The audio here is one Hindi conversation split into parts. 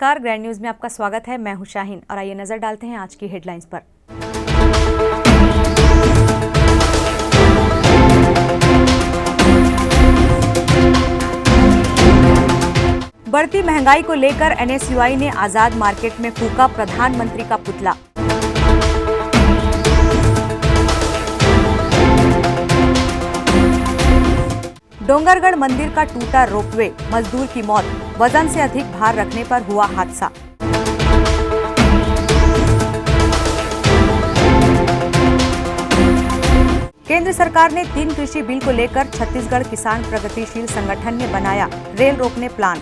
नमस्कार, ग्रैंड न्यूज में आपका स्वागत है। मैं हूं शाहीन और आइए नजर डालते हैं आज की हेडलाइंस पर। बढ़ती महंगाई को लेकर एनएसयूआई ने आजाद मार्केट में फूंका प्रधानमंत्री का पुतला। डोंगरगढ़ मंदिर का टूटा रोपवे, मजदूर की मौत, वजन से अधिक भार रखने पर हुआ हादसा। केंद्र सरकार ने 3 कृषि बिल को लेकर छत्तीसगढ़ किसान प्रगतिशील संगठन ने बनाया रेल रोकने प्लान।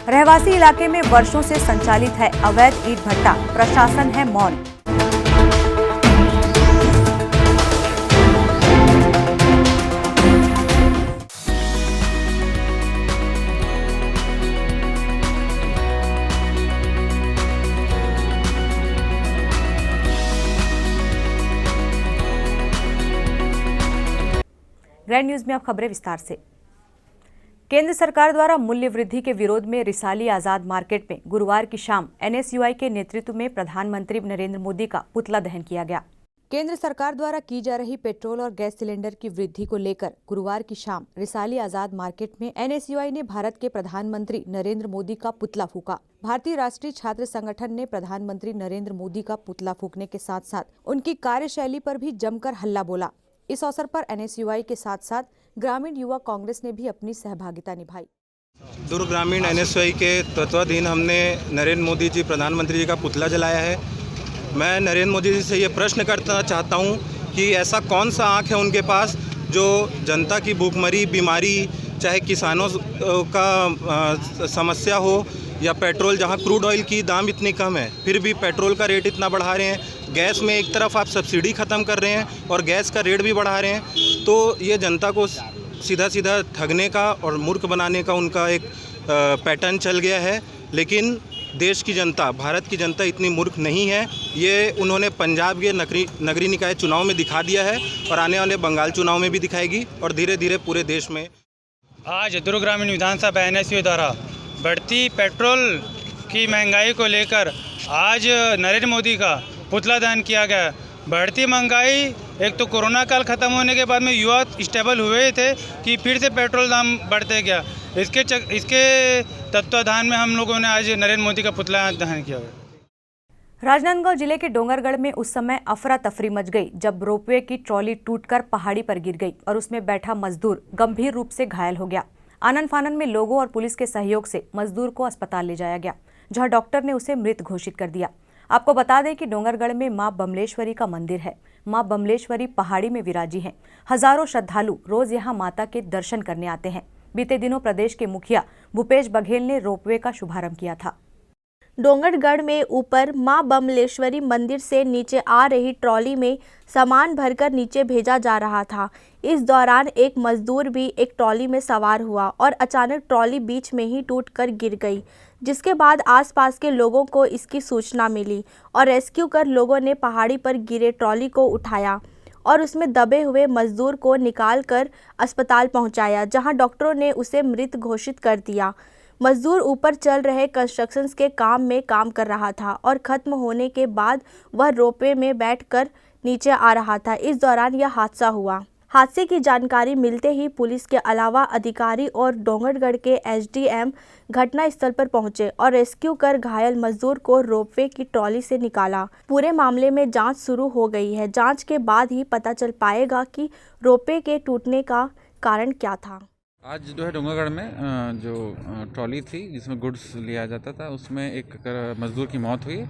रहवासी इलाके में वर्षों से संचालित है अवैध ईंट भट्टा, प्रशासन है मौन। ग्रैंड न्यूज में अब खबरें विस्तार से। केंद्र सरकार द्वारा मूल्य वृद्धि के विरोध में रिसाली आजाद मार्केट में गुरुवार की शाम एनएसयूआई के नेतृत्व में प्रधानमंत्री नरेंद्र मोदी का पुतला दहन किया गया। केंद्र सरकार द्वारा की जा रही पेट्रोल और गैस सिलेंडर की वृद्धि को लेकर गुरुवार की शाम रिसाली आजाद मार्केट में एनएसयूआई ने भारत के प्रधानमंत्री नरेंद्र मोदी का पुतला फूंका। भारतीय राष्ट्रीय छात्र संगठन ने प्रधानमंत्री नरेंद्र मोदी का पुतला फूंकने के साथ साथ उनकी कार्यशैली पर भी जमकर हल्ला बोला। इस अवसर पर एनएसयूआई के साथ साथ ग्रामीण युवा कांग्रेस ने भी अपनी सहभागिता निभाई। दुर्ग ग्रामीण एनएसयूआई के तत्वाधीन हमने नरेंद्र मोदी जी प्रधानमंत्री जी का पुतला जलाया है। मैं नरेंद्र मोदी जी से ये प्रश्न करना चाहता हूँ कि ऐसा कौन सा आँख है उनके पास जो जनता की भूखमरी, बीमारी, चाहे किसानों का समस्या हो या पेट्रोल, जहाँ क्रूड ऑयल की दाम इतनी कम है फिर भी पेट्रोल का रेट इतना बढ़ा रहे हैं। गैस में एक तरफ आप सब्सिडी ख़त्म कर रहे हैं और गैस का रेट भी बढ़ा रहे हैं। तो ये जनता को सीधा सीधा ठगने का और मूर्ख बनाने का उनका एक पैटर्न चल गया है। लेकिन देश की जनता, भारत की जनता इतनी मूर्ख नहीं है। ये उन्होंने पंजाब के नगरीय निकाय चुनाव में दिखा दिया है और आने वाले बंगाल चुनाव में भी दिखाएगी और धीरे धीरे पूरे देश में। आज दुर्ग ग्रामीण विधानसभा एनएसयूआई द्वारा बढ़ती पेट्रोल की महंगाई को लेकर आज नरेंद्र मोदी का पुतला दहन किया गया। बढ़ती महंगाई, एक तो कोरोना काल ख़त्म होने के बाद में युवा स्टेबल हुए थे कि फिर से पेट्रोल दाम बढ़ते गया। इसके तत्वाधान में हम लोगों ने आज नरेंद्र मोदी का पुतला दहन किया। राजनांदगांव जिले के डोंगरगढ़ में उस समय अफरा तफरी मच गई जब रोपवे की ट्रॉली टूटकर पहाड़ी पर गिर गई और उसमें बैठा मजदूर गंभीर रूप से घायल हो गया। आनन फानन में लोगों और पुलिस के सहयोग से मजदूर को अस्पताल ले जाया गया, जहां डॉक्टर ने उसे मृत घोषित कर दिया। आपको बता दें कि डोंगरगढ़ में मां बमलेश्वरी का मंदिर है। मां बमलेश्वरी पहाड़ी में विराजी हैं। हजारों श्रद्धालु रोज यहां माता के दर्शन करने आते हैं। बीते दिनों प्रदेश के मुखिया भूपेश बघेल ने रोपवे का शुभारंभ किया था। डोंगरगढ़ में ऊपर मां बमलेश्वरी मंदिर से नीचे आ रही ट्रॉली में सामान भरकर नीचे भेजा जा रहा था। इस दौरान एक मजदूर भी एक ट्रॉली में सवार हुआ और अचानक ट्रॉली बीच में ही टूटकर गिर गई, जिसके बाद आसपास के लोगों को इसकी सूचना मिली और रेस्क्यू कर लोगों ने पहाड़ी पर गिरे ट्रॉली को उठाया और उसमें दबे हुए मजदूर को निकाल कर अस्पताल पहुंचाया, जहां डॉक्टरों ने उसे मृत घोषित कर दिया। मजदूर ऊपर चल रहे कंस्ट्रक्शंस के काम में काम कर रहा था और ख़त्म होने के बाद वह रोपवे में बैठकर नीचे आ रहा था। इस दौरान यह हादसा हुआ। हादसे की जानकारी मिलते ही पुलिस के अलावा अधिकारी और डोंगरगढ़ के एसडीएम घटनास्थल पर पहुंचे और रेस्क्यू कर घायल मजदूर को रोपवे की ट्रॉली से निकाला। पूरे मामले में जांच शुरू हो गई है। जांच के बाद ही पता चल पाएगा कि रोपवे के टूटने का कारण क्या था। आज जो है डोंगरगढ़ में जो ट्रॉली थी जिसमें गुड्स लिया जाता था, उसमें एक मजदूर की मौत हुई,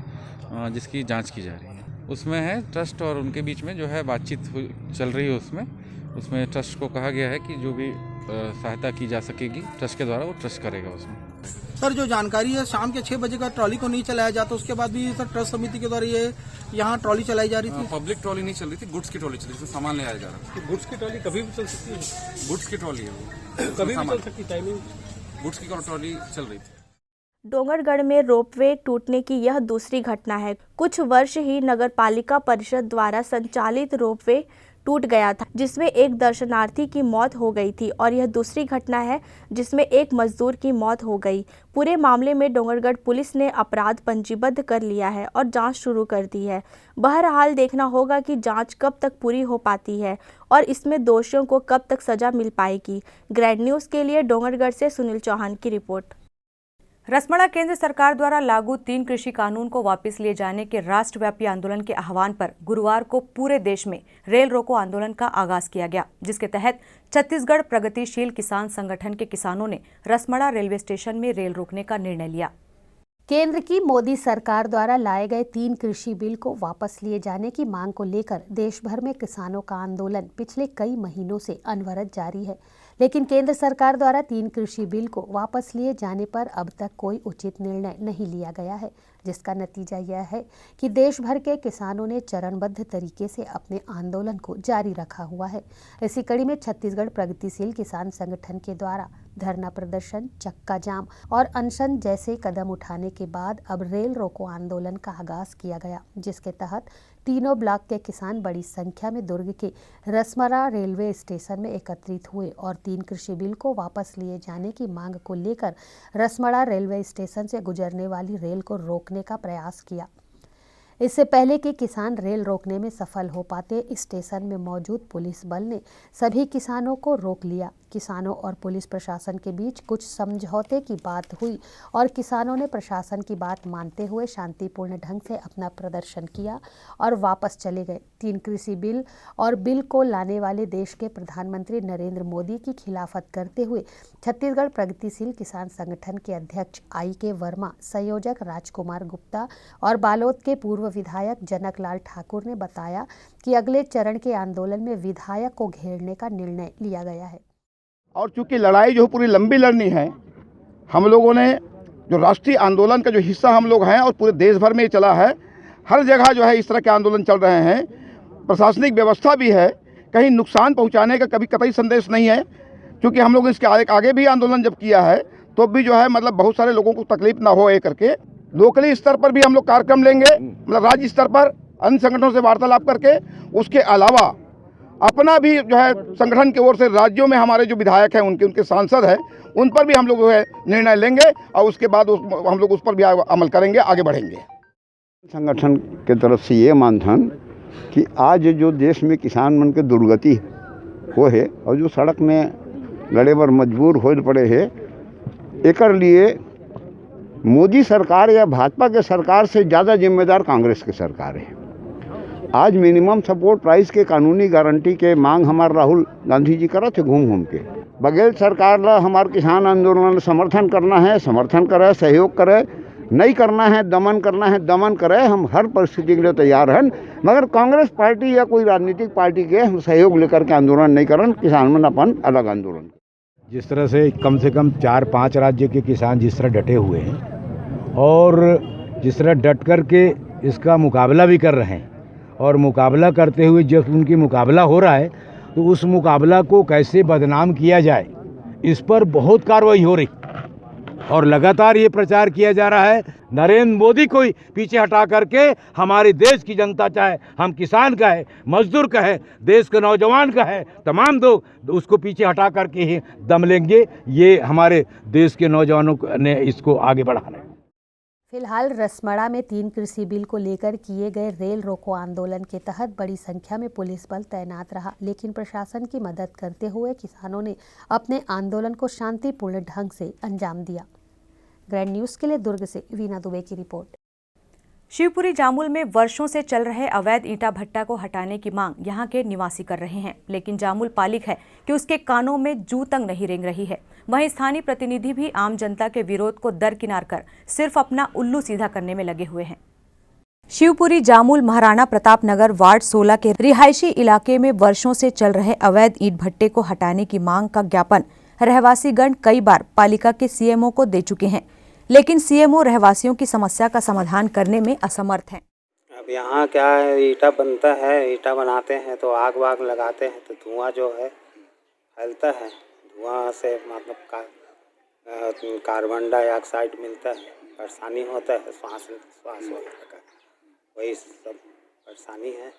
जिसकी जांच की जा रही है। उसमें है ट्रस्ट और उनके बीच में जो है बातचीत चल रही है। उसमें ट्रस्ट को कहा गया है कि जो भी सहायता की जा सकेगी ट्रस्ट के द्वारा वो ट्रस्ट करेगा। उसमें सर जो जानकारी है, शाम के 6 बजे का ट्रॉली को नहीं चलाया जाता, उसके बाद भी सर ट्रस्ट समिति के द्वारा ये यहाँ ट्रॉली चलाई जा रही थी। पब्लिक ट्रॉली नहीं चल रही थी, गुड्स की ट्रॉली चल रही थी, सामान ले आया जा रहा था। गुड्स की ट्रॉली कभी भी चल सकती है? गुड्स की ट्रॉली है वो, कभी भी चल सकती है, टाइमिंग गुड्स की ट्रॉली चल रही थी। डोंगरगढ़ में रोपवे टूटने की यह दूसरी घटना है। कुछ वर्ष ही नगरपालिका परिषद द्वारा संचालित रोपवे टूट गया था, जिसमें एक दर्शनार्थी की मौत हो गई थी और यह दूसरी घटना है जिसमें एक मजदूर की मौत हो गई। पूरे मामले में डोंगरगढ़ पुलिस ने अपराध पंजीबद्ध कर लिया है और जांच शुरू कर दी है। बहरहाल देखना होगा कि जांच कब तक पूरी हो पाती है और इसमें दोषियों को कब तक सजा मिल पाएगी। ग्रैंड न्यूज़ के लिए डोंगरगढ़ से सुनील चौहान की रिपोर्ट। रसमड़ा केंद्र सरकार द्वारा लागू 3 कृषि कानून को वापस लिए जाने के राष्ट्रव्यापी आंदोलन के आह्वान पर गुरुवार को पूरे देश में रेल रोको आंदोलन का आगाज किया गया, जिसके तहत छत्तीसगढ़ प्रगतिशील किसान संगठन के किसानों ने रसमड़ा रेलवे स्टेशन में रेल रोकने का निर्णय लिया। केंद्र की मोदी सरकार द्वारा लाए गए 3 कृषि बिल को वापस लिए जाने की मांग को लेकर देश भर में किसानों का आंदोलन पिछले कई महीनों से अनवरत जारी है, लेकिन केंद्र सरकार द्वारा 3 कृषि बिल को वापस लिए जाने पर अब तक कोई उचित निर्णय नहीं लिया गया है, जिसका नतीजा यह है कि देश भर के किसानों ने चरणबद्ध तरीके से अपने आंदोलन को जारी रखा हुआ है। इसी कड़ी में छत्तीसगढ़ प्रगतिशील किसान संगठन के द्वारा धरना प्रदर्शन, चक्का जाम और अनशन जैसे कदम उठाने के बाद अब रेल रोको आंदोलन का आगाज किया गया, जिसके तहत तीनों ब्लॉक के किसान बड़ी संख्या में दुर्ग के रसमड़ा रेलवे स्टेशन में एकत्रित हुए और 3 कृषि बिल को वापस लिए जाने की मांग को लेकर रसमड़ा रेलवे स्टेशन से गुजरने वाली रेल को रोकने का प्रयास किया। इससे पहले कि किसान रेल रोकने में सफल हो पाते, स्टेशन में मौजूद पुलिस बल ने सभी किसानों को रोक लिया। किसानों और पुलिस प्रशासन के बीच कुछ समझौते की बात हुई और किसानों ने प्रशासन की बात मानते हुए शांतिपूर्ण ढंग से अपना प्रदर्शन किया और वापस चले गए। 3 कृषि बिल और बिल को लाने वाले देश के प्रधानमंत्री नरेंद्र मोदी की खिलाफत करते हुए छत्तीसगढ़ प्रगतिशील किसान संगठन के अध्यक्ष I.K. वर्मा, संयोजक राजकुमार गुप्ता और बालोद के पूर्व विधायक जनकलाल ठाकुर ने बताया कि अगले चरण के आंदोलन में विधायक को घेरने का निर्णय लिया गया है। और चूंकि लड़ाई जो पूरी लंबी लड़नी है, हम लोगों ने जो राष्ट्रीय आंदोलन का जो हिस्सा हम लोग हैं और पूरे देश भर में ये चला है, हर जगह जो है इस तरह के आंदोलन चल रहे हैं। प्रशासनिक व्यवस्था भी है, कहीं नुकसान पहुंचाने का कभी कतई संदेश नहीं है, क्योंकि हम लोग इसके आगे भी आंदोलन जब किया है तो भी जो है मतलब बहुत सारे लोगों को तकलीफ ना हो ये करके लोकली स्तर पर भी हम लोग कार्यक्रम लेंगे, मतलब राज्य स्तर पर अन्य संगठनों से वार्तालाप करके। उसके अलावा अपना भी जो है संगठन की ओर से राज्यों में हमारे जो विधायक हैं, उनके सांसद हैं, उन पर भी हम लोग जो है निर्णय लेंगे और उसके बाद हम लोग उस पर भी अमल करेंगे, आगे बढ़ेंगे। संगठन के तरफ से ये मानथन कि आज जो देश में किसान मन के दुर्गति हो है और जो सड़क में लड़े पर मजबूर हो पड़े है, एकर लिए मोदी सरकार या भाजपा के सरकार से ज़्यादा जिम्मेदार कांग्रेस के सरकार है। आज मिनिमम सपोर्ट प्राइस के कानूनी गारंटी के मांग हमारे राहुल गांधी जी करा थे घूम के। बघेल सरकार ला हमारे किसान आंदोलन समर्थन करना है, समर्थन करे, सहयोग करे, नहीं करना है दमन करना है दमन करे। हम हर परिस्थिति के लिए तैयार हैं, मगर कांग्रेस पार्टी या कोई राजनीतिक पार्टी के हम सहयोग लेकर के आंदोलन नहीं करन। किसान मन अपन अलग आंदोलन। जिस तरह से कम 4-5 राज्य के किसान जिस तरह डटे हुए हैं और जिस तरह डट कर के इसका मुकाबला भी कर रहे हैं और मुकाबला करते हुए जब उनकी मुकाबला हो रहा है तो उस मुकाबला को कैसे बदनाम किया जाए, इस पर बहुत कार्रवाई हो रही और लगातार ये प्रचार किया जा रहा है। नरेंद्र मोदी को पीछे हटा करके हमारे देश की जनता, चाहे हम किसान का है, मजदूर का है, देश के नौजवान का है, तमाम लोग उसको पीछे हटा करके ही दम लेंगे। ये हमारे देश के नौजवानों ने इसको आगे बढ़ाना है। फिलहाल रसमड़ा में 3 कृषि बिल को लेकर किए गए रेल रोको आंदोलन के तहत बड़ी संख्या में पुलिस बल तैनात रहा, लेकिन प्रशासन की मदद करते हुए किसानों ने अपने आंदोलन को शांतिपूर्ण ढंग से अंजाम दिया। ग्रैंड न्यूज़ के लिए दुर्ग से वीना दुबे की रिपोर्ट। शिवपुरी जामुल में वर्षों से चल रहे अवैध ईंटा भट्टा को हटाने की मांग यहां के निवासी कर रहे हैं, लेकिन जामुल पालिक है कि उसके कानों में जू तंग नहीं रेंग रही है। वहीं स्थानीय प्रतिनिधि भी आम जनता के विरोध को दरकिनार कर सिर्फ अपना उल्लू सीधा करने में लगे हुए हैं। शिवपुरी जामुल महाराणा प्रताप नगर वार्ड 16 के रिहायशी इलाके में वर्षों से चल रहे अवैध ईंट भट्टे को हटाने की मांग का ज्ञापन रहवासीगण कई बार पालिका के सीएमओ को दे चुके हैं, लेकिन सीएमओ रहवासियों की समस्या का समाधान करने में असमर्थ हैं। अब यहाँ क्या है, ईंटा बनता है, ईंटा बनाते हैं तो आग वाग लगाते हैं तो धुआं जो है फैलता है। धुआं से मतलब कार्बन डाइऑक्साइड मिलता है, परेशानी होता है, श्वास वगैरह का, वही सब परेशानी है।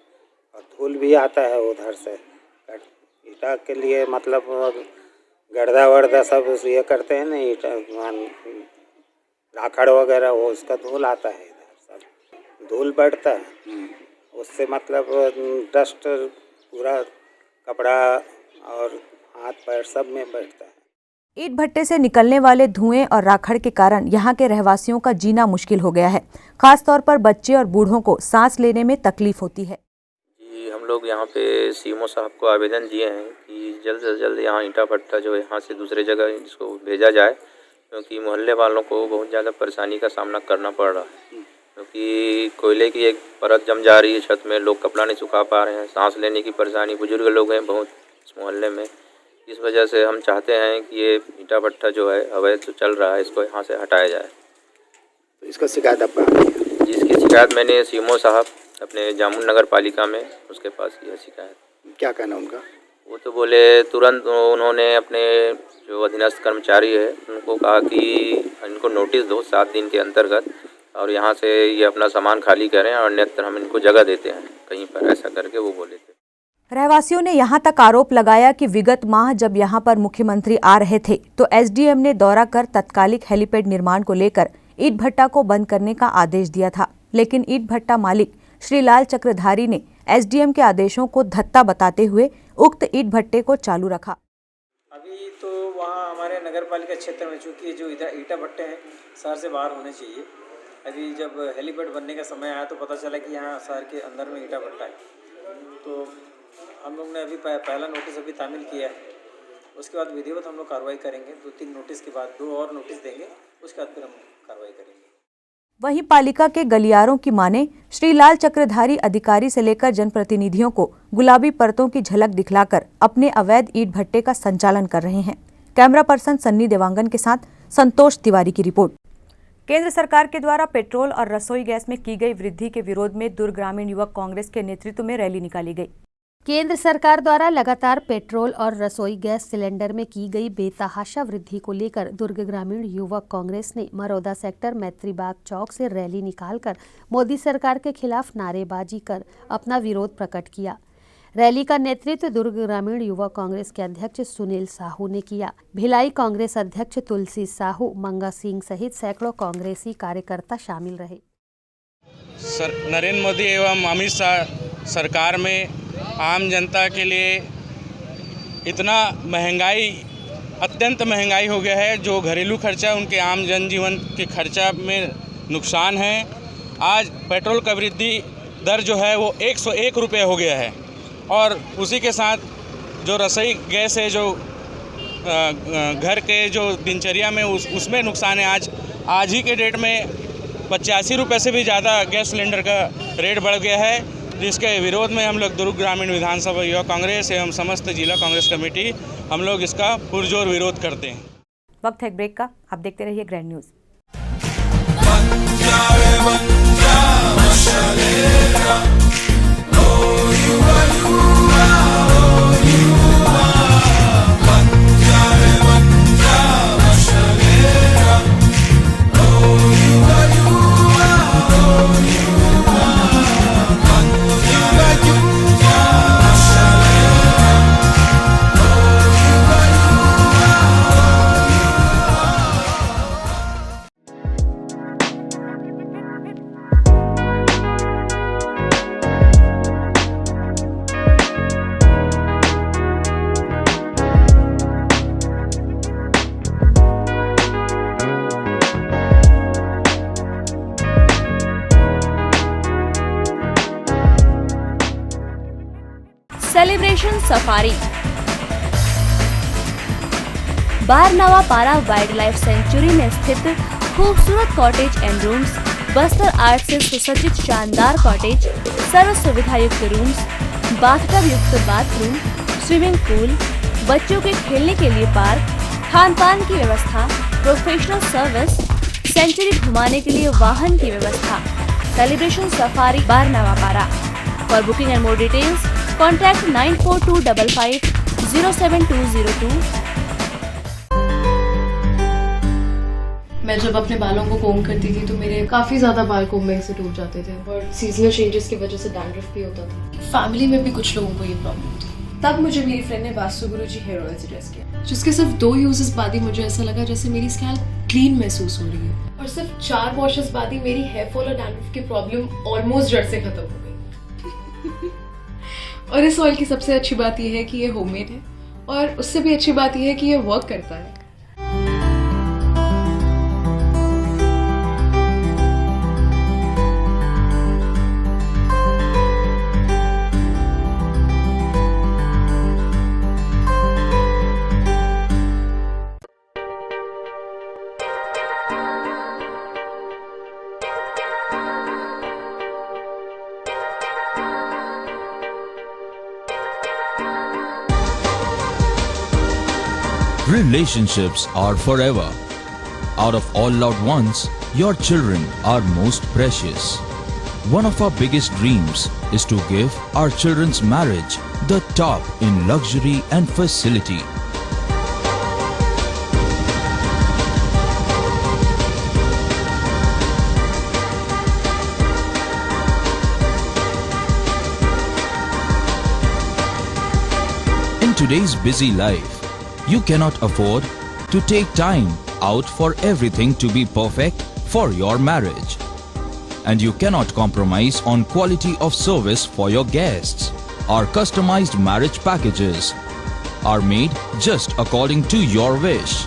और धूल भी आता है उधर से। ईटा के लिए मतलब गर्दा वर्दा सब ये करते हैं ना, ईटा राखड़ वगैरह, वो उसका धूल आता है इधर, सब धूल बढ़ता है, उससे मतलब डस्ट पूरा कपड़ा और हाथ पैर सब में बैठता है। ईंट भट्टे से निकलने वाले धुएं और राखड़ के कारण यहाँ के रहवासियों का जीना मुश्किल हो गया है। खास तौर पर बच्चे और बूढ़ों को सांस लेने में तकलीफ होती है। जी, हम लोग यहाँ पे सीएमओ साहब को आवेदन दिए हैं कि जल्द से जल्द यहाँ ईंटा भट्टा जो है यहाँ से दूसरे जगह इसको भेजा जाए, क्योंकि मोहल्ले वालों को बहुत ज़्यादा परेशानी का सामना करना पड़ रहा है, क्योंकि कोयले की एक परत जम जा रही है छत में, लोग कपड़ा नहीं सुखा पा रहे हैं, सांस लेने की परेशानी, बुजुर्ग लोग हैं बहुत इस मोहल्ले में। इस वजह से हम चाहते हैं कि ये ईंटा भट्टा जो है अवैध जो चल रहा है इसको यहाँ से हटाया जाए। तो इसका शिकायत आप कहाँ की है? जिसकी शिकायत मैंने सीएमओ साहब अपने जामुन नगर पालिका में उसके पास की है शिकायत। क्या कहना उनका? वो तो बोले तुरंत उन्होंने अपने जो अधीनस्थ कर्मचारी है उनको कहा कि इनको नोटिस दो 7 दिन के अंतर्गत, और यहाँ से ये अपना सामान खाली करें और अन्यत्र हम इनको जगह देते हैं कहीं पर, ऐसा करके वो बोले थे। रहवासियों ने यहां तक आरोप लगाया कि विगत माह जब यहां पर मुख्यमंत्री आ रहे थे तो एसडीएम ने दौरा कर तत्कालिक हेलीपैड निर्माण को लेकर ईंट भट्टा को बंद करने का आदेश दिया था, लेकिन ईंट भट्टा मालिक श्री लाल चक्रधारी ने एसडीएम के आदेशों को धत्ता बताते हुए उक्त ईंट भट्टे को चालू रखा। अभी तो वहाँ हमारे नगर पालिका क्षेत्र में चूँकि जो इधर ईंटा भट्टे हैं शहर से बाहर होने चाहिए, अभी जब हेलीपैड बनने का समय आया तो पता चला कि यहाँ शहर के अंदर में ईंटा भट्टा है, तो हम लोग ने अभी पहला नोटिस अभी तामील किया है। उसके बाद विधिवत हम लोग कार्रवाई करेंगे, 2-3 नोटिस के बाद 2 और नोटिस देंगे, उसके बाद फिर हम कार्रवाई करेंगे। वहीं पालिका के गलियारों की माने श्री लाल चक्रधारी अधिकारी से लेकर जनप्रतिनिधियों को गुलाबी परतों की झलक दिखलाकर अपने अवैध ईंट भट्टे का संचालन कर रहे हैं। कैमरा पर्सन सन्नी देवांगन के साथ संतोष तिवारी की रिपोर्ट। केंद्र सरकार के द्वारा पेट्रोल और रसोई गैस में की गई वृद्धि के विरोध में दुर्ग ग्रामीण युवक कांग्रेस के नेतृत्व में रैली निकाली गई। केंद्र सरकार द्वारा लगातार पेट्रोल और रसोई गैस सिलेंडर में की गई बेतहाशा वृद्धि को लेकर दुर्ग ग्रामीण युवक कांग्रेस ने मरौदा सेक्टर मैत्री बाग चौक से रैली निकालकर मोदी सरकार के खिलाफ नारेबाजी कर अपना विरोध प्रकट किया। रैली का नेतृत्व दुर्ग ग्रामीण युवक कांग्रेस के अध्यक्ष सुनील साहू ने किया। भिलाई कांग्रेस अध्यक्ष तुलसी साहू, मंगा सिंह सहित सैकड़ों कांग्रेसी कार्यकर्ता शामिल रहे। नरेंद्र मोदी एवं अमित शाह सरकार में आम जनता के लिए इतना महंगाई, अत्यंत महंगाई हो गया है, जो घरेलू खर्चा उनके आम जनजीवन के खर्चा में नुकसान है। आज पेट्रोल का वृद्धि दर जो है वो 101 रुपये हो गया है, और उसी के साथ जो रसोई गैस है, जो घर के जो दिनचर्या में उसमें नुकसान है। आज ही के डेट में 85 रुपये से भी ज़्यादा गैस सिलेंडर का रेट बढ़ गया है, जिसके विरोध में हम लोग दुर्ग ग्रामीण विधानसभा युवा कांग्रेस एवं समस्त जिला कांग्रेस कमेटी हम लोग इसका पुरजोर विरोध करते हैं। वक्त है ब्रेक का, आप देखते रहिए ग्रैंड न्यूज़। सेलिब्रेशन सफारी बारनावा पारा वाइल्ड लाइफ सेंचुरी में स्थित खूबसूरत cottage and rooms, Bastar art से सुसज्जित शानदार कॉटेज, सर्व सुविधा युक्त रूम्स, बाथटब युक्त बाथरूम, स्विमिंग पूल, बच्चों के खेलने के लिए पार्क, खान पान की व्यवस्था, प्रोफेशनल सर्विस, सेंचुरी घुमाने के लिए वाहन की व्यवस्था। सेलिब्रेशन सफारी बारनावा पारा। For booking and more details Contact 9425507202। मैं जब अपने बालों को कोम करती थी तो मेरे काफ़ी ज़्यादा बाल कोम्बिंग से टूट जाते थे और सीजनल चेंजेस की वजह से डैंड्रफ भी होता था। फैमिली में भी कुछ लोगों को ये प्रॉब्लम थी। तब मुझे मेरी फ्रेंड ने वास्तु गुरुजी हेयर ऑयल सजेस्ट किया, जिसके सिर्फ 2 यूजेस बाद ही मुझे ऐसा लगा जैसे मेरी स्कैल्प क्लीन महसूस हो रही है और सिर्फ 4 वॉशेस बाद ही मेरी हेयर फॉल और डैंड्रफ की प्रॉब्लम ऑलमोस्ट जड़ से खत्म हो गई। और इस ऑयल की सबसे अच्छी बात यह है कि ये होममेड है और उससे भी अच्छी बात यह है कि ये वर्क करता है। Relationships are forever. Out of all loved ones, your children are most precious. One of our biggest dreams is to give our children's marriage the top in luxury and facility. In today's busy life, you cannot afford to take time out for everything to be perfect for your marriage. And you cannot compromise on quality of service for your guests. Our customized marriage packages are made just according to your wish.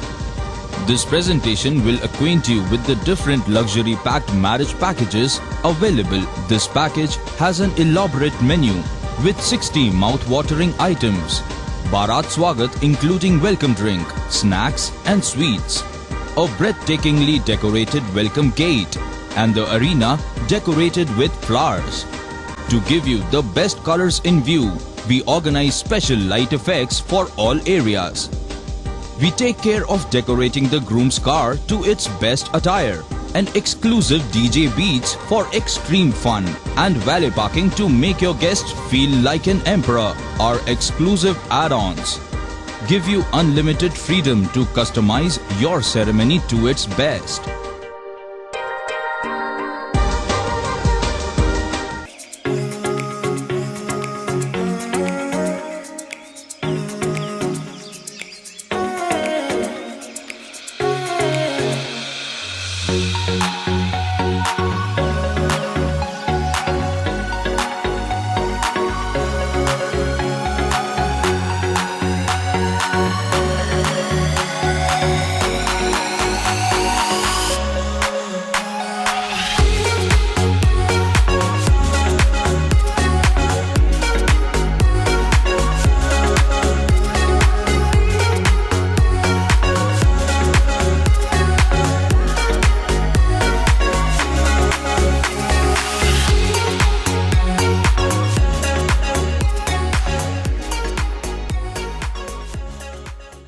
This presentation will acquaint you with the different luxury packed marriage packages available. This package has an elaborate menu with 60 mouth-watering items. Bharat Swagat including welcome drink, snacks and sweets. A breathtakingly decorated welcome gate and the arena decorated with flowers. To give you the best colors in view, we organize special light effects for all areas. We take care of decorating the groom's car to its best attire and exclusive DJ beats for extreme fun and valet parking to make your guests feel like an emperor. Our exclusive add-ons give you unlimited freedom to customize your ceremony to its best.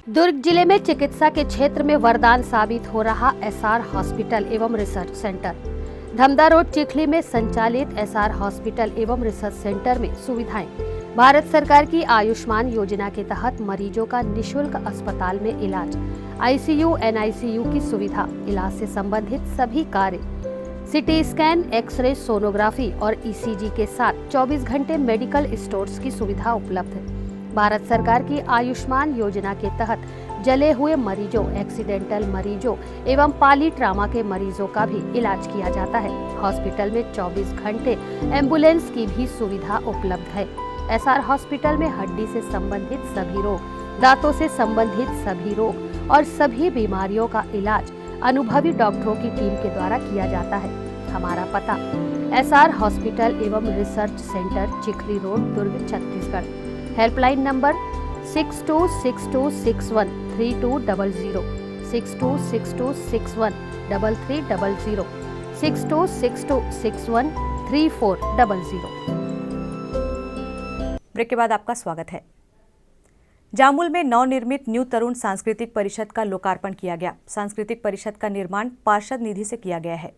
दुर्ग जिले में चिकित्सा के क्षेत्र में वरदान साबित हो रहा एसआर हॉस्पिटल एवं research centre. Dhamda road Chikhli में संचालित एसआर हॉस्पिटल एवं रिसर्च सेंटर में सुविधाएं भारत सरकार की आयुष्मान योजना के तहत मरीजों का निशुल्क अस्पताल में इलाज, आईसीयू एनआईसीयू की सुविधा, इलाज से संबंधित सभी कार्य, सिटी स्कैन, एक्सरे, सोनोग्राफी और ईसीजी के साथ 24 घंटे मेडिकल स्टोर्स की सुविधा उपलब्ध है। भारत सरकार की आयुष्मान योजना के तहत जले हुए मरीजों, एक्सीडेंटल मरीजों एवं पाली ट्रामा के मरीजों का भी इलाज किया जाता है। हॉस्पिटल में 24 घंटे एम्बुलेंस की भी सुविधा उपलब्ध है। एसआर हॉस्पिटल में हड्डी से संबंधित सभी रोग, दांतों से संबंधित सभी रोग और सभी बीमारियों का इलाज अनुभवी डॉक्टरों की टीम के द्वारा किया जाता है। हमारा पता एसआर हॉस्पिटल एवं research centre, Chikhli road, Durg, Chhattisgarh. Helpline number 6262613200, 6262613300, 6262613400। Break के बाद आपका स्वागत है। जामुल में नवनिर्मित न्यू तरुण सांस्कृतिक परिषद का लोकार्पण किया गया। सांस्कृतिक परिषद का निर्माण पार्षद निधि से किया गया है।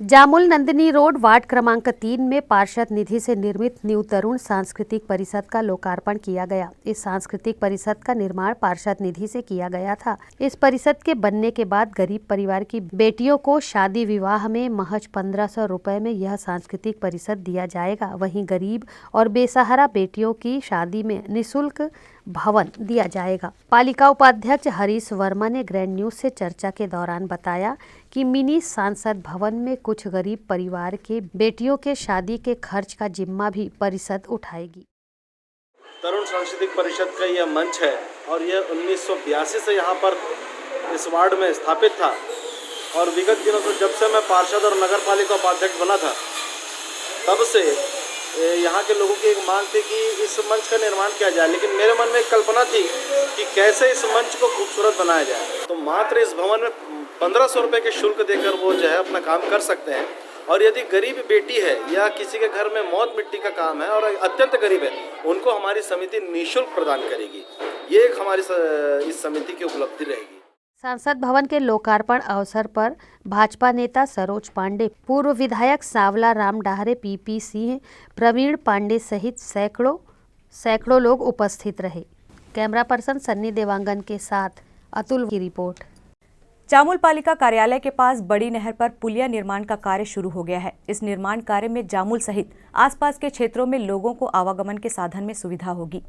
जामुल नंदिनी रोड वार्ड क्रमांक 3 में पार्षद निधि से निर्मित न्यू तरुण सांस्कृतिक परिषद का लोकार्पण किया गया। इस सांस्कृतिक परिषद का निर्माण पार्षद निधि से किया गया था। इस परिषद के बनने के बाद गरीब परिवार की बेटियों को शादी विवाह में महज 1500 रुपए में यह सांस्कृतिक परिषद दिया जाएगा। वहीं गरीब और बेसहारा बेटियों की शादी में निःशुल्क भवन दिया जाएगा। पालिका उपाध्यक्ष हरीश वर्मा ने ग्रैंड न्यूज से चर्चा के दौरान बताया कि मिनी सांसद भवन में कुछ गरीब परिवार के बेटियों के शादी के खर्च का जिम्मा भी परिषद उठाएगी। तरुण सांस्कृतिक परिषद का यह मंच है और यह 1982 से यहाँ पर इस वार्ड में स्थापित था और विगत दिनों से जब से मैं पार्षद और नगर पालिका उपाध्यक्ष बना था तब से यहाँ के लोगों की एक मांग थी कि इस मंच का निर्माण किया जाए, लेकिन मेरे मन में एक कल्पना थी कि कैसे इस मंच को खूबसूरत बनाया जाए। तो मात्र इस भवन में 1500 रुपये के शुल्क देकर वो जो है अपना काम कर सकते हैं और यदि गरीब बेटी है या किसी के घर में मौत मिट्टी का काम है और अत्यंत गरीब है उनको हमारी समिति निःशुल्क प्रदान करेगी। ये एक हमारी इस समिति की उपलब्धि रहेगी। सांसद भवन के लोकार्पण अवसर पर भाजपा नेता सरोज पांडे, पूर्व विधायक सावला राम डाहरे, पीपी सिंह, प्रवीण पांडे सहित सैकड़ों लोग उपस्थित रहे। कैमरा पर्सन सन्नी देवांगन के साथ अतुल की रिपोर्ट। जामुल पालिका कार्यालय के पास बड़ी नहर पर पुलिया निर्माण का कार्य शुरू हो गया है। इस निर्माण कार्य में जामुल सहित आसपास के क्षेत्रों में लोगों को आवागमन के साधन में सुविधा होगी।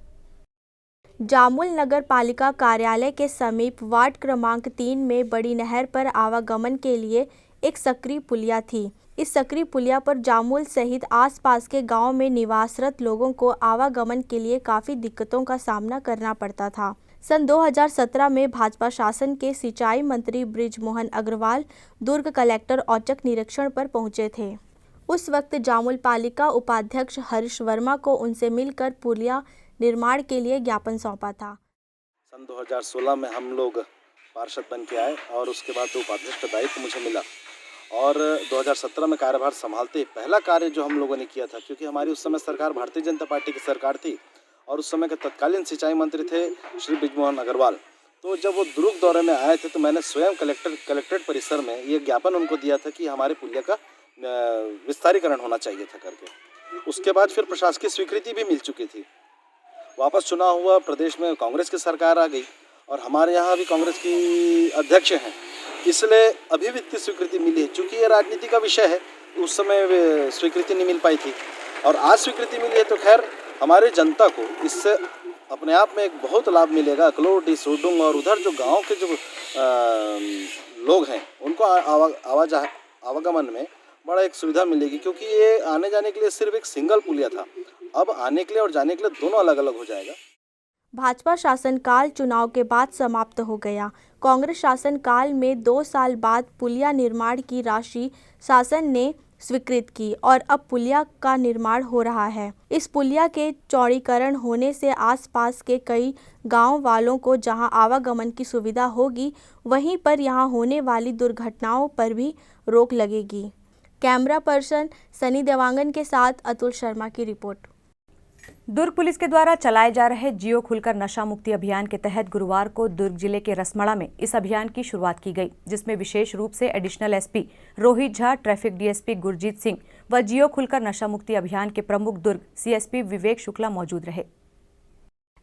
जामुल नगर पालिका कार्यालय के समीप वार्ड क्रमांक 3 में बड़ी नहर पर आवागमन के लिए एक सक्रिय पुलिया थी। इस सक्रिय पुलिया पर जामुल सहित आसपास के गांव में निवासरत लोगों को आवागमन के लिए काफ़ी दिक्कतों का सामना करना पड़ता था। सन 2017 में भाजपा शासन के सिंचाई मंत्री बृजमोहन अग्रवाल दुर्ग कलेक्टर औचक निरीक्षण पर पहुंचे थे। उस वक्त जामुल पालिका उपाध्यक्ष हरीश वर्मा को उनसे मिलकर पुलिया निर्माण के लिए ज्ञापन सौंपा था। सन 2016 में हम लोग पार्षद बन के आए और उसके बाद उपाध्यक्ष का दायित्व मुझे मिला और 2017 में कार्यभार संभालते पहला कार्य जो हम लोगों ने किया था, क्योंकि हमारी उस समय सरकार भारतीय जनता पार्टी की सरकार थी और उस समय के तत्कालीन सिंचाई मंत्री थे श्री बृजमोहन अग्रवाल। तो जब वो दुर्ग दौरे में आए थे तो मैंने स्वयं कलेक्ट्रेट परिसर में ये ज्ञापन उनको दिया था कि हमारे पुलिया का विस्तारीकरण होना चाहिए था करके। उसके बाद फिर प्रशासकीय स्वीकृति भी मिल चुकी थी। वापस चुनाव हुआ, प्रदेश में कांग्रेस की सरकार आ गई और हमारे यहाँ भी कांग्रेस की अध्यक्ष हैं, इसलिए अभी वित्तीय स्वीकृति मिली है। चूँकि ये राजनीति का विषय है, उस समय स्वीकृति नहीं मिल पाई थी और आज स्वीकृति मिली है तो खैर हमारे जनता को इससे अपने आप में एक बहुत लाभ मिलेगा। अकलोटी, सोडुंग और उधर जो गांव के जो लोग हैं उनको आवागमन में बड़ा एक सुविधा मिलेगी, क्योंकि ये आने जाने के लिए सिर्फ एक सिंगल पुलिया था, अब आने के लिए और जाने के लिए दोनों अलग अलग हो जाएगा। भाजपा शासनकाल चुनाव के बाद समाप्त हो गया। कांग्रेस शासनकाल में 2 साल बाद पुलिया निर्माण की राशि शासन ने स्वीकृत की और अब पुलिया का निर्माण हो रहा है। इस पुलिया के चौड़ीकरण होने से आसपास के कई गांव वालों को जहां आवागमन की सुविधा होगी, वहीं पर यहां होने वाली दुर्घटनाओं पर भी रोक लगेगी। कैमरा पर्सन सनी देवांगन के साथ अतुल शर्मा की रिपोर्ट। दुर्ग पुलिस के द्वारा चलाए जा रहे जियो खुलकर नशा मुक्ति अभियान के तहत गुरुवार को दुर्ग जिले के रसमड़ा में इस अभियान की शुरुआत की गई, जिसमें विशेष रूप से additional SP Rohit Jha, traffic DSP Gurjeet Singh व जियो खुलकर नशा मुक्ति अभियान के प्रमुख दुर्ग सीएसपी विवेक शुक्ला मौजूद रहे।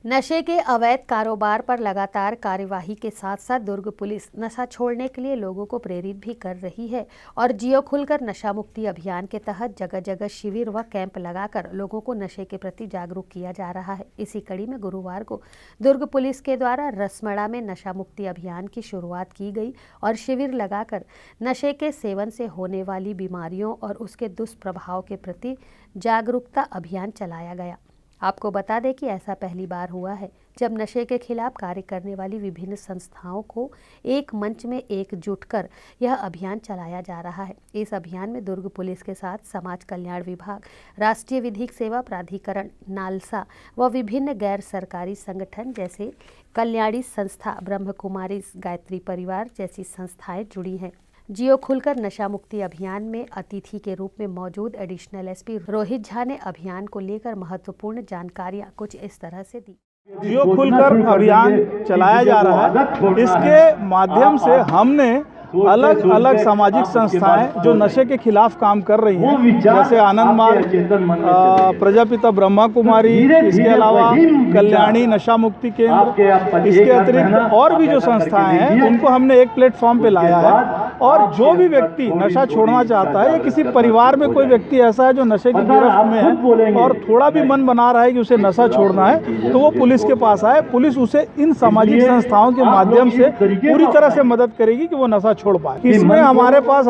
नशे के अवैध कारोबार पर लगातार कार्यवाही के साथ साथ दुर्ग पुलिस नशा छोड़ने के लिए लोगों को प्रेरित भी कर रही है और जियो खुलकर नशा मुक्ति अभियान के तहत जगह जगह शिविर व कैंप लगाकर लोगों को नशे के प्रति जागरूक किया जा रहा है। इसी कड़ी में गुरुवार को दुर्ग पुलिस के द्वारा रसमड़ा में नशा मुक्ति अभियान की शुरुआत की गई और शिविर लगाकर नशे के सेवन से होने वाली बीमारियों और उसके दुष्प्रभाव के प्रति जागरूकता अभियान चलाया गया। आपको बता दें कि ऐसा पहली बार हुआ है जब नशे के खिलाफ कार्य करने वाली विभिन्न संस्थाओं को एक मंच में एकजुट कर यह अभियान चलाया जा रहा है। इस अभियान में दुर्ग पुलिस के साथ समाज कल्याण विभाग, राष्ट्रीय विधिक सेवा प्राधिकरण, नालसा व विभिन्न गैर सरकारी संगठन जैसे कल्याणी संस्था, ब्रह्म कुमारी गायत्री परिवार जैसी संस्थाएं जुड़ी हैं। जियो खुलकर नशा मुक्ति अभियान में अतिथि के रूप में मौजूद एडिशनल एसपी रोहित झा ने अभियान को लेकर महत्वपूर्ण जानकारियां कुछ इस तरह से दी। जियो खुलकर अभियान चलाया जा रहा है, इसके माध्यम से हमने अलग अलग सामाजिक संस्थाएं जो नशे के खिलाफ काम कर रही हैं, जैसे आनंद मार्ग, प्रजापिता ब्रह्मा कुमारी, इसके अलावा कल्याणी नशा मुक्ति केंद्र, इसके अतिरिक्त और भी जो संस्थाएं हैं उनको हमने एक प्लेटफॉर्म पे लाया है। और जो भी व्यक्ति नशा छोड़ना चाहता है या किसी परिवार में कोई व्यक्ति ऐसा है जो नशे की गिरफ्त में है और थोड़ा भी मन बना रहा है कि उसे नशा छोड़ना है, तो वो पुलिस के पास आए। पुलिस उसे इन सामाजिक संस्थाओं के माध्यम से पूरी तरह से मदद करेगी कि वो नशा छोड़ पाए। इसमें हमारे पास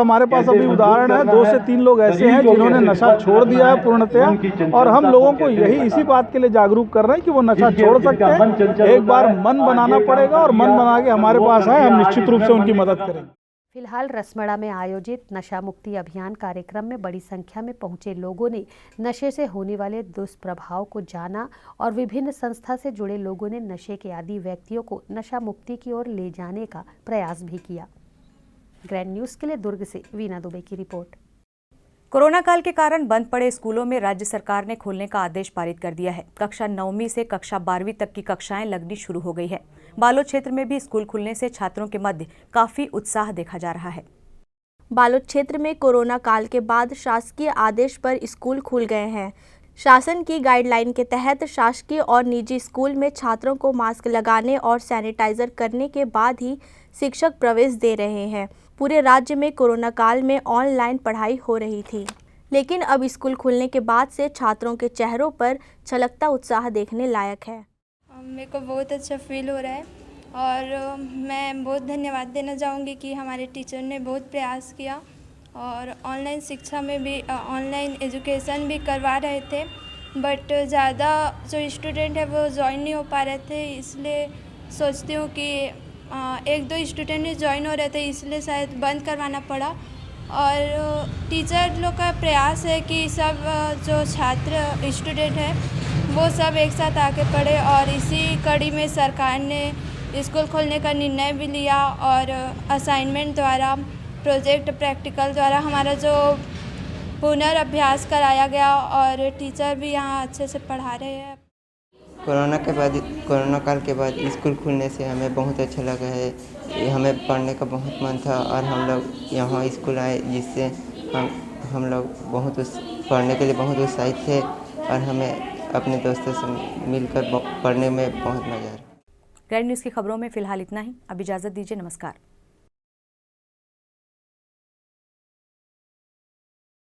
अभी उदाहरण है, 2 से 3 लोग ऐसे हैं जिन्होंने नशा छोड़ दिया है पूर्णतया, और हम लोगों को इसी बात के लिए जागरूक कर रहे हैं कि वो नशा छोड़ सकते हैं। एक बार मन बनाना पड़ेगा और मन बना के हमारे पास आए, हम निश्चित रूप से उनकी मदद करेंगे। फिलहाल रसमड़ा में आयोजित नशा मुक्ति अभियान कार्यक्रम में बड़ी संख्या में पहुंचे लोगों ने नशे से होने वाले दुष्प्रभाव को जाना और विभिन्न संस्था से जुड़े लोगों ने नशे के आदी व्यक्तियों को नशा मुक्ति की ओर ले जाने का प्रयास भी किया। ग्रैंड न्यूज़ के लिए दुर्ग से वीना दुबे की रिपोर्ट। कोरोना काल के कारण बंद पड़े स्कूलों में राज्य सरकार ने खोलने का आदेश पारित कर दिया है। कक्षा 9वीं से कक्षा 12वीं तक की कक्षाएं लगनी शुरू हो गई है। बालोद क्षेत्र में भी स्कूल खुलने से छात्रों के मध्य काफी उत्साह देखा जा रहा है। बालोद क्षेत्र में कोरोना काल के बाद शासकीय आदेश पर स्कूल खुल गए हैं। शासन की गाइडलाइन के तहत शासकीय और निजी स्कूल में छात्रों को मास्क लगाने और सैनिटाइजर करने के बाद ही शिक्षक प्रवेश दे रहे हैं। पूरे राज्य में कोरोना काल में ऑनलाइन पढ़ाई हो रही थी, लेकिन अब स्कूल खुलने के बाद से छात्रों के चेहरों पर छलकता उत्साह देखने लायक है। मेरे को बहुत अच्छा फील हो रहा है और मैं बहुत धन्यवाद देना चाहूँगी कि हमारे टीचर ने बहुत प्रयास किया और ऑनलाइन शिक्षा में भी ऑनलाइन एजुकेशन भी करवा रहे थे, बट ज़्यादा जो स्टूडेंट है वो ज्वाइन नहीं हो पा रहे थे। इसलिए सोचती हूँ कि 1-2 स्टूडेंट ज्वाइन हो रहे थे, इसलिए शायद बंद करवाना पड़ा। और टीचर लोग का प्रयास है कि सब जो छात्र स्टूडेंट है वो सब एक साथ आके पढ़े, और इसी कड़ी में सरकार ने स्कूल खोलने का निर्णय भी लिया और असाइनमेंट द्वारा, प्रोजेक्ट, प्रैक्टिकल द्वारा हमारा जो पुनर्अभ्यास कराया गया और टीचर भी यहाँ अच्छे से पढ़ा रहे हैं। कोरोना काल के बाद स्कूल खुलने से हमें बहुत अच्छा लगा है। हमें पढ़ने का बहुत मन था और हम लोग यहाँ स्कूल आए, जिससे हम लोग पढ़ने के लिए बहुत उत्साहित थे और हमें अपने दोस्तों से मिलकर पढ़ने में बहुत मज़ा आ रहा है। ग्रैंड न्यूज़ की खबरों में फिलहाल इतना ही। अब इजाज़त दीजिए। नमस्कार।